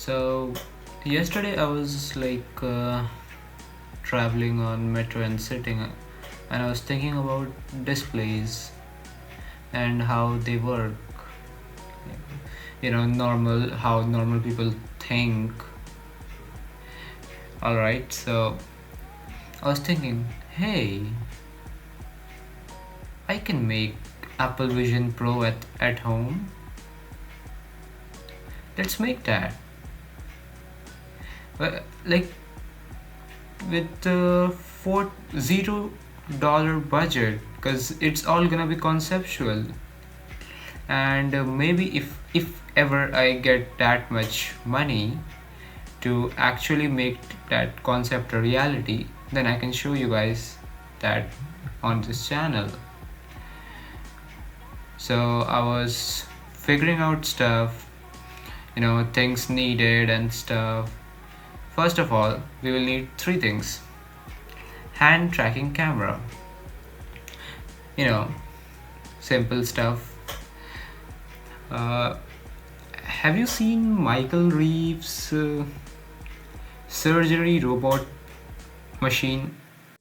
So yesterday I was traveling on metro and sitting, and I was thinking about displays and how they work. Normal how normal people think. All right, so I was thinking, hey, I can make Apple Vision Pro at home. Let's make that. Like with $40 budget, because it's all gonna be conceptual, and maybe if ever I get that much money to actually make that concept a reality, then I can show you guys that on this channel. So I was figuring out stuff, things needed and stuff. First of all, we will need three things: hand tracking camera, you know simple stuff. uh, have you seen Michael Reeves' surgery robot machine?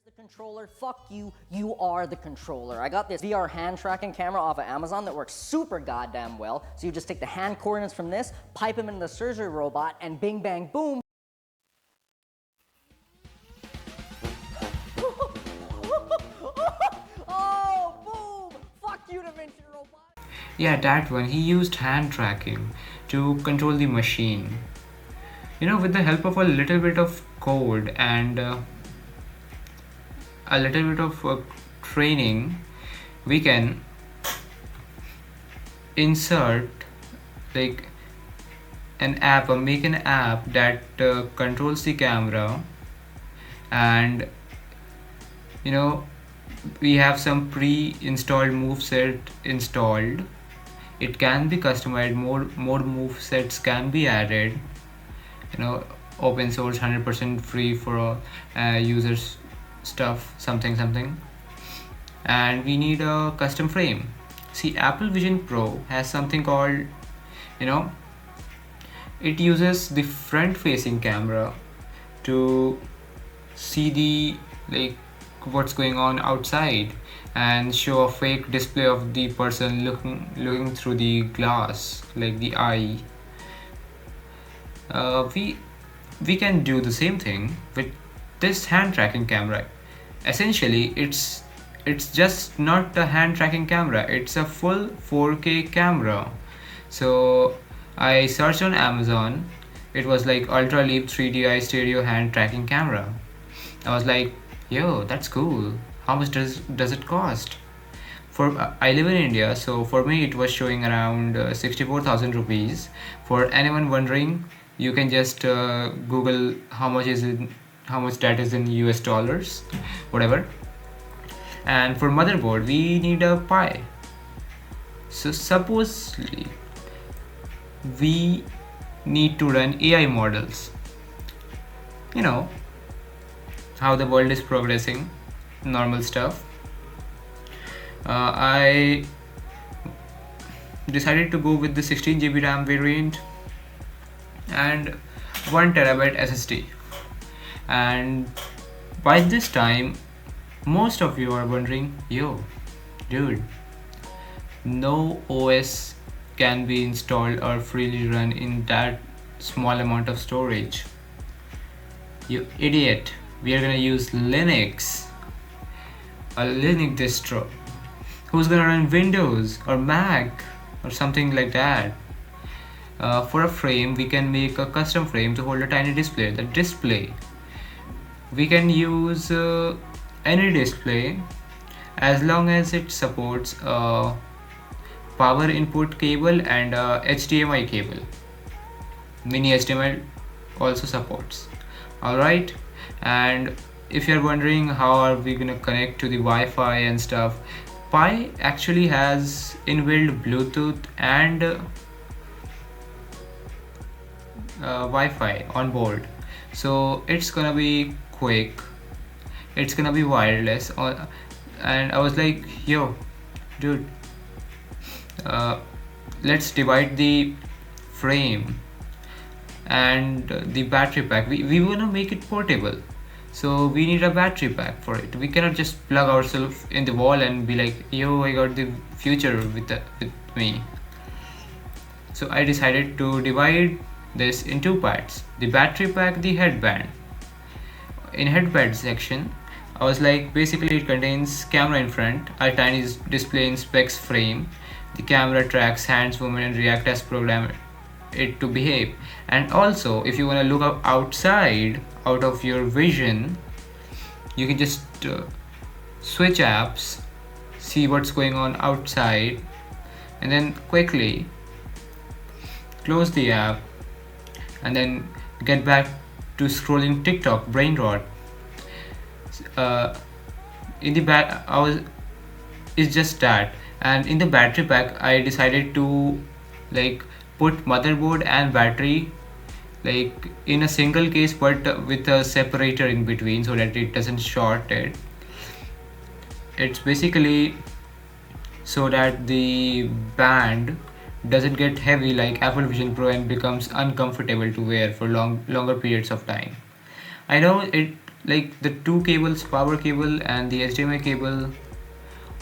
The controller, fuck you, you are the controller. I got this VR hand tracking camera off of Amazon that works super goddamn well. So you just take the hand coordinates from this, pipe them into the surgery robot, and bing bang boom. Oh, boom! Fuck you, DaVinci robot. Yeah, that one. He used hand tracking to control the machine. With the help of a little bit of code and a little bit of training, we can insert like an app or make an app that controls the camera. And we have some pre-installed moveset installed. It can be customized, more movesets can be added. Open source, 100% free for all users stuff, something. And we need a custom frame. See, Apple Vision Pro has something called, you know it uses the front facing camera to see the like what's going on outside, and show a fake display of the person looking through the glass, like the eye. We can do the same thing with this hand tracking camera. Essentially, it's just not a hand tracking camera, it's a full 4K camera. So I searched on Amazon. It was like Ultra Leap 3DI stereo hand tracking camera. I was like, yo, that's cool. How much does it cost? For I live in India, so for me it was showing around 64,000 rupees. For anyone wondering, you can just Google how much that is in US dollars, whatever. And for motherboard, we need a Pi. So supposedly we need to run AI models. You know how the world is progressing, normal stuff. I decided to go with the 16 GB RAM variant and 1 TB SSD. And by this time, most of you are wondering, yo, dude, no OS can be installed or freely run in that small amount of storage. You idiot, we are gonna use Linux, a Linux distro. Who's gonna run Windows or Mac or something like that? For a frame, we can make a custom frame to hold a tiny display. The display, we can use any display as long as it supports a power input cable and a HDMI cable. Mini HDMI also supports. Alright, and if you're wondering how are we gonna connect to the Wi-Fi and stuff, Pi actually has inbuilt Bluetooth and Wi-Fi on board, so it's gonna be quick, it's gonna be wireless. And I was like, yo, dude, let's divide the frame. and the battery pack. We want to make it portable, so we need a battery pack for it. We cannot just plug ourselves in the wall and be like, yo, I got the future with me. So I decided to divide this in two parts: the battery pack, the headband. In headband section, I was like, basically it contains camera in front, a tiny display in specs frame. The camera tracks hands movement and react as programmed it to behave. And also, if you want to look outside out of your vision, you can just switch apps, see what's going on outside, and then quickly close the app and then get back to scrolling TikTok. Brain rot. uh, in the back I was It's just that. And in the battery pack I decided to like put motherboard and battery like in a single case, but with a separator in between so that it doesn't short it. It's basically so that the band doesn't get heavy like Apple Vision Pro and becomes uncomfortable to wear for longer periods of time. I know it, like the two cables, power cable and the HDMI cable,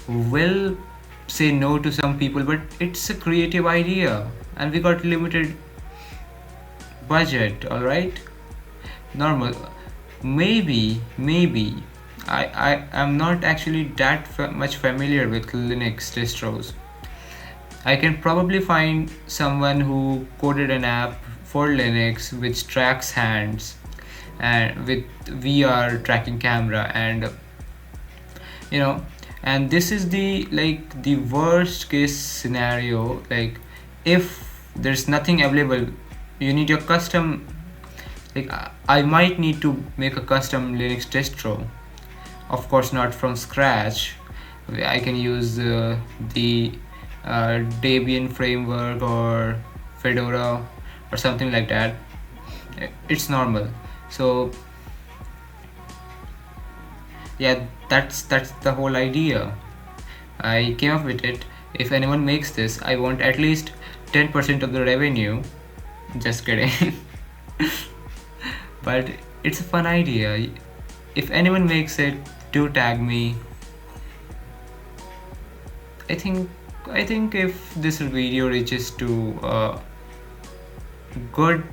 will say no to some people, but it's a creative idea and we got limited budget, all right? Normal. Maybe I am not actually that much familiar with Linux distros. I can probably find someone who coded an app for Linux which tracks hands and with VR tracking camera, and you know and this is the like the worst case scenario. Like if there's nothing available, you need your custom, like I might need to make a custom Linux distro. Of course not from scratch. I can use the Debian framework or Fedora or something like that. It's normal. So yeah, that's the whole idea. I came up with it. If anyone makes this, I want at least 10% of the revenue. Just kidding. But it's a fun idea. If anyone makes it, do tag me. I think if this video reaches to a good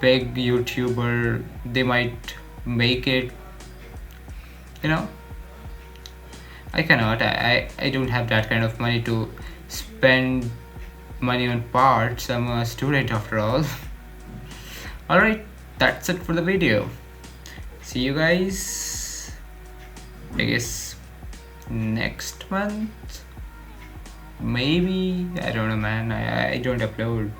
big YouTuber, they might make it. You know, I cannot. I don't have that kind of money to spend money on parts. I'm a student after all. Alright, that's it for the video. See you guys, I guess, next month. Maybe. I don't know, man. I don't upload.